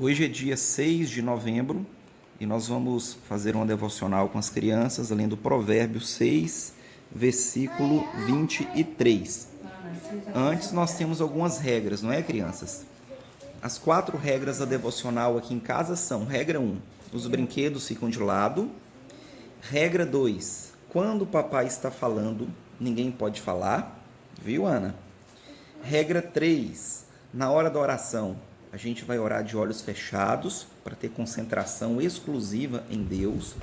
Hoje é dia 6 de novembro e nós vamos fazer uma devocional com as crianças, lendo Provérbios 6, versículo 23. Antes nós temos algumas regras, não é, crianças? As 4 regras da devocional aqui em casa são: regra 1, os brinquedos ficam de lado. Regra 2, quando o papai está falando, ninguém pode falar. Viu, Ana? Regra 3, na hora da oração, a gente vai orar de olhos fechados para ter concentração exclusiva em Deus.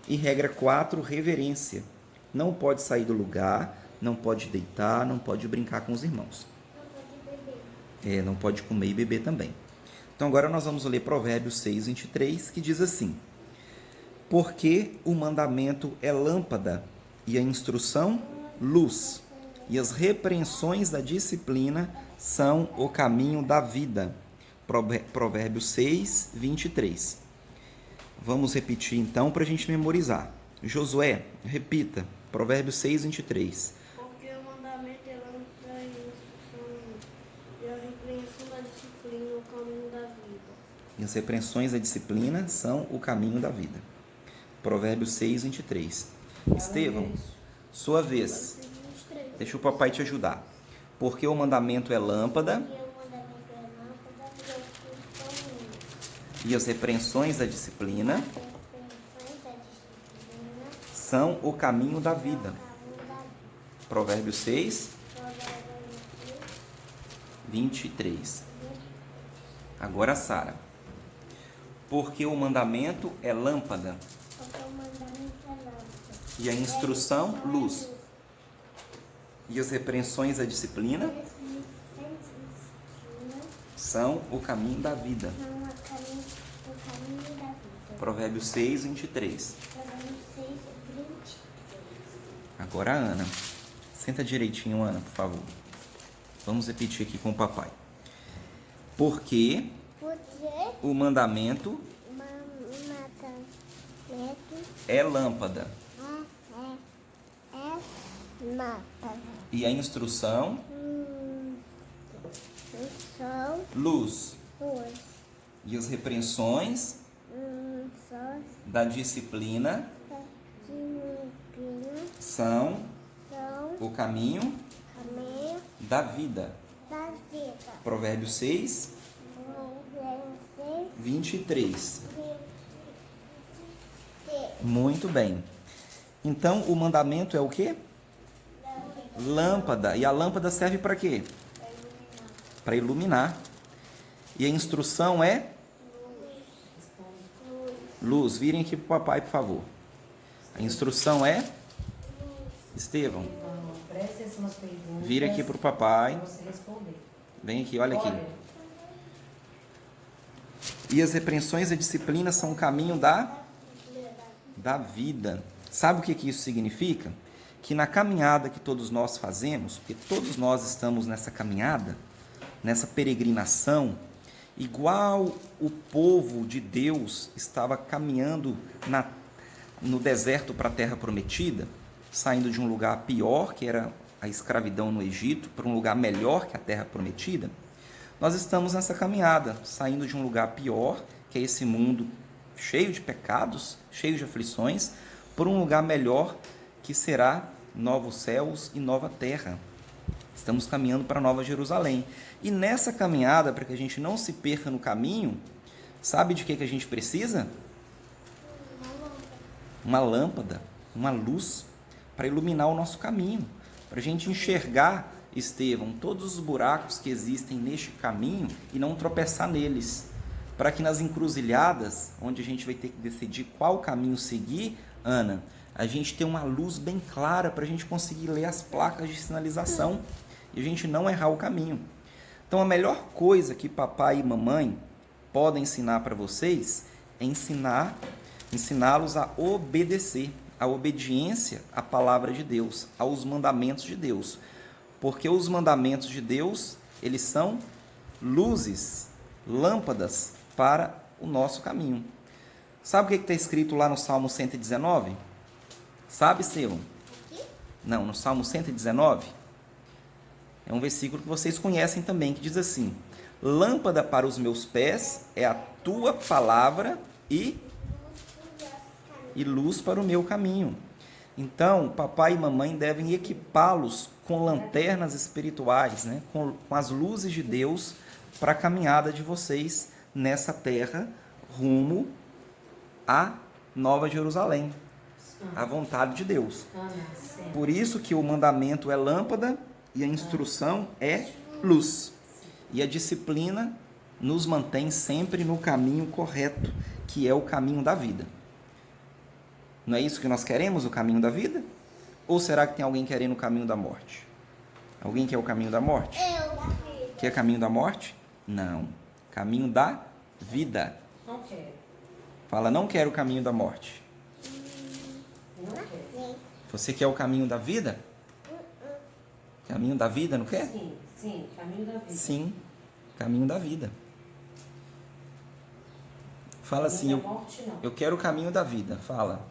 E regra 4, reverência. Não pode sair do lugar, não pode deitar, não pode brincar com os irmãos. Não pode comer e beber também. Então agora nós vamos ler Provérbios 6, 23, que diz assim: porque o mandamento é lâmpada e a instrução luz, e as repreensões da disciplina são o caminho da vida. Provérbios 6, 23. Vamos repetir então para a gente memorizar. Josué, repita. Provérbios 6, 23. Porque o mandamento é lâmpada e a repreensão da disciplina é o caminho da vida. E as repreensões da disciplina são o caminho da vida. Provérbios 6, 23. Estevão, sua vez. Deixa o papai te ajudar. Porque o mandamento é lâmpada e as repreensões da disciplina são o caminho da vida. Provérbios 6, 23. Agora, Sara. Porque o mandamento é lâmpada e a instrução luz, e as repreensões da disciplina são o caminho da vida. Provérbios 6, 23. Agora a Ana. Senta direitinho, Ana, por favor. Vamos repetir aqui com o papai. Porque o mandamento é lâmpada e a instrução luz, e as repreensões da disciplina são o caminho da vida. Provérbios 6, 23. Muito bem. Então, o mandamento é o quê? Lâmpada. E a lâmpada serve para quê? Para iluminar. E a instrução é? Luz. Virem aqui para o papai, por favor. A instrução é? Estevão. Vira aqui para o papai. Vem aqui, olha aqui. E as repreensões da disciplina são o caminho da vida. Sabe o que isso significa? Que na caminhada que todos nós fazemos, porque todos nós estamos nessa caminhada, nessa peregrinação, igual o povo de Deus estava caminhando no deserto para a terra prometida, saindo de um lugar pior, que era a escravidão no Egito, para um lugar melhor, que a terra prometida. Nós estamos nessa caminhada, saindo de um lugar pior, que é esse mundo cheio de pecados, cheio de aflições, por um lugar melhor, que será novos céus e nova terra. Estamos caminhando para Nova Jerusalém. E nessa caminhada, para que a gente não se perca no caminho, sabe de que a gente precisa? Uma lâmpada, uma luz, para iluminar o nosso caminho, para a gente enxergar, Estevão, todos os buracos que existem neste caminho e não tropeçar neles, para que nas encruzilhadas, onde a gente vai ter que decidir qual caminho seguir, Ana, a gente tenha uma luz bem clara para a gente conseguir ler as placas de sinalização e a gente não errar o caminho. Então, a melhor coisa que papai e mamãe podem ensinar para vocês é ensiná-los a obedecer, a obediência à palavra de Deus, aos mandamentos de Deus. Porque os mandamentos de Deus, eles são luzes, lâmpadas para o nosso caminho. Sabe o que está escrito lá no Salmo 119? Sabe, Estevão? Não, no Salmo 119. É um versículo que vocês conhecem também, que diz assim: Lâmpada para os meus pés é a tua palavra e luz para o meu caminho. Então, papai e mamãe devem equipá-los com lanternas espirituais, né? com as luzes de Deus para a caminhada de vocês nessa terra rumo à Nova Jerusalém, à vontade de Deus. Por isso que o mandamento é lâmpada e a instrução é luz. E a disciplina nos mantém sempre no caminho correto, que é o caminho da vida. Não é isso que nós queremos, o caminho da vida? Ou será que tem alguém querendo o caminho da morte? Alguém quer o caminho da morte? Eu. Quer caminho da morte? Não. Caminho da vida. Não quero. Fala, não quero o caminho da morte. Não quero. Você quer o caminho da vida? Caminho da vida, não quer? Sim, sim, caminho da vida. Sim, caminho da vida. Fala assim, Caminho da morte, não. eu quero o caminho da vida. Fala.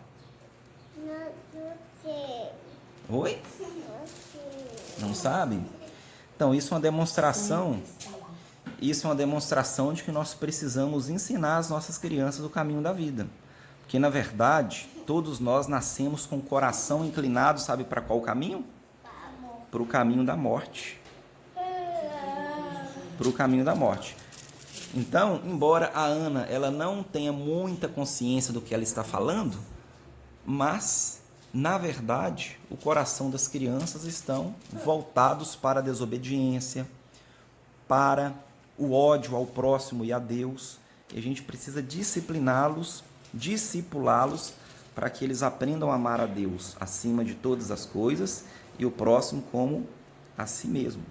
Não sei. Oi? Não sei. Não sabe? Então, isso é uma demonstração. Isso é uma demonstração de que nós precisamos ensinar as nossas crianças o caminho da vida. Porque, na verdade, todos nós nascemos com o coração inclinado, sabe para qual caminho? Para o caminho da morte. Para o caminho da morte. Então, embora a Ana ela não tenha muita consciência do que ela está falando, mas, na verdade, o coração das crianças estão voltados para a desobediência, para o ódio ao próximo e a Deus. E a gente precisa discipliná-los, discipulá-los, para que eles aprendam a amar a Deus acima de todas as coisas e o próximo como a si mesmos,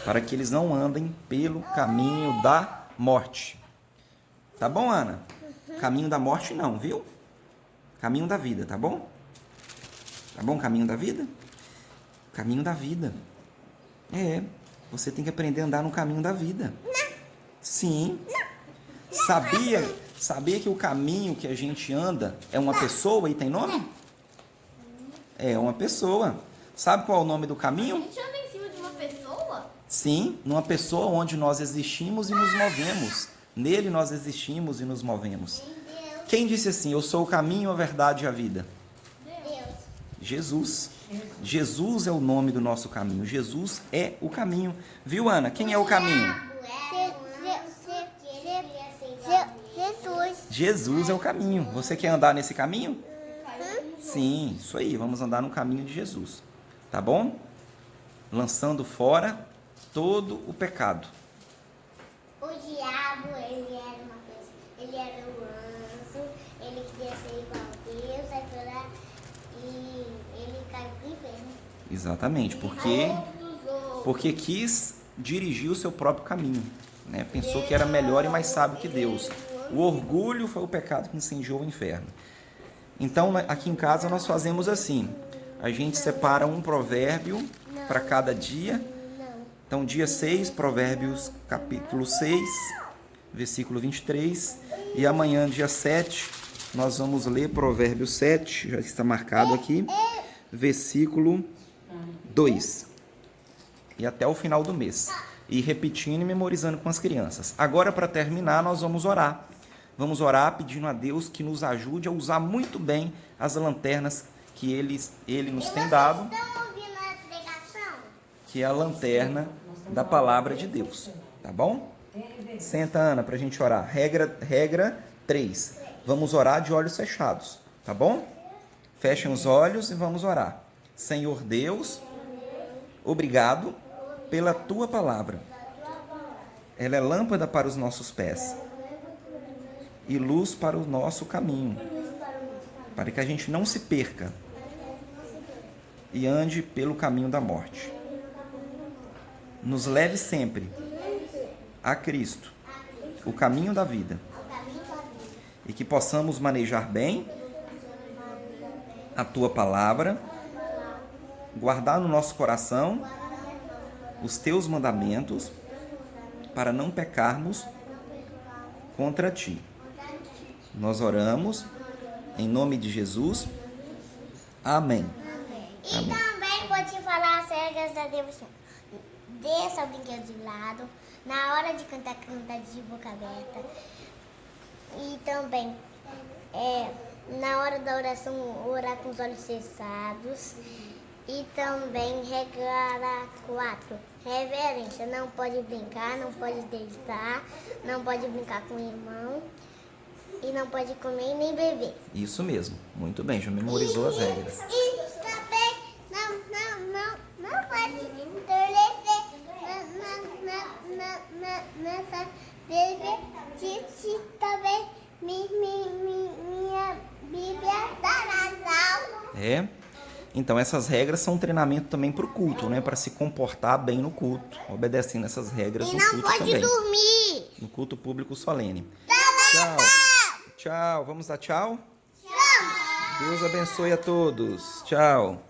para que eles não andem pelo caminho da morte. Tá bom, Ana? Caminho da morte não, viu? Caminho da vida, tá bom? Tá bom, caminho da vida? Caminho da vida. Você tem que aprender a andar no caminho da vida. Sim. Sabia que o caminho que a gente anda é uma pessoa e tem nome? É uma pessoa. Sabe qual é o nome do A caminho? gente anda em cima de uma pessoa? Sim, numa pessoa onde nós existimos e nos movemos. Nele nós existimos e nos movemos. Deus. Quem disse assim, eu sou o caminho, a verdade e a vida? Deus. Jesus. Jesus é o nome do nosso caminho. Jesus é o caminho. Viu, Ana? Quem é o caminho? Jesus. Jesus é o caminho. Você quer andar nesse caminho? Sim, isso aí. Vamos andar no caminho de Jesus. Tá bom? Lançando fora todo o pecado. O diabo, ele era uma coisa. Ele era o anjo. Ele queria ser igual a Deus. Aí foi lá e ele caiu pro inferno. Exatamente, porque quis dirigir o seu próprio caminho, né? Pensou que era melhor e mais sábio que Deus. O orgulho foi o pecado que incendiou o inferno. Então, aqui em casa nós fazemos assim. A gente separa um provérbio para cada dia. Então, dia 6, Provérbios capítulo 6, versículo 23. E amanhã, dia 7, nós vamos ler Provérbios 7, já está marcado aqui, versículo 2. E até o final do mês. E repetindo e memorizando com as crianças. Agora, para terminar, nós vamos orar. Vamos orar pedindo a Deus que nos ajude a usar muito bem as lanternas que Ele nos tem dado, Estão ouvindo a pregação? que é a lanterna da palavra de Deus. Tá bom? Senta, Ana, para a gente orar. Regra 3. Vamos orar de olhos fechados. Tá bom? Fechem os olhos e vamos orar. Senhor Deus, obrigado pela Tua palavra. Ela é lâmpada para os nossos pés e luz para o nosso caminho, para que a gente não se perca e ande pelo caminho da morte. Nos leve sempre a Cristo, o caminho da vida, e que possamos manejar bem a Tua palavra, guardar no nosso coração os Teus mandamentos, para não pecarmos contra Ti. Nós oramos em nome de Jesus. Amém. E Amém. também pode falar as regras da devoção. Desça o brinquedo de lado, Na hora de cantar, cantar de boca aberta. E também, na hora da oração, orar com os olhos fechados. E também, regra 4, reverência. Não pode brincar, não pode deitar, não pode brincar com o irmão. E não pode comer e nem beber. Isso mesmo. Muito bem, já memorizou as regras. E também não pode beber. Se também minha Bíblia está na É. Então, essas regras são um treinamento também para o culto, né? Para se comportar bem no culto, obedecendo essas regras E no não culto pode também. dormir. No culto público solene. Tchau. Tchau. Vamos dar tchau? Tchau. Deus abençoe a todos. Tchau.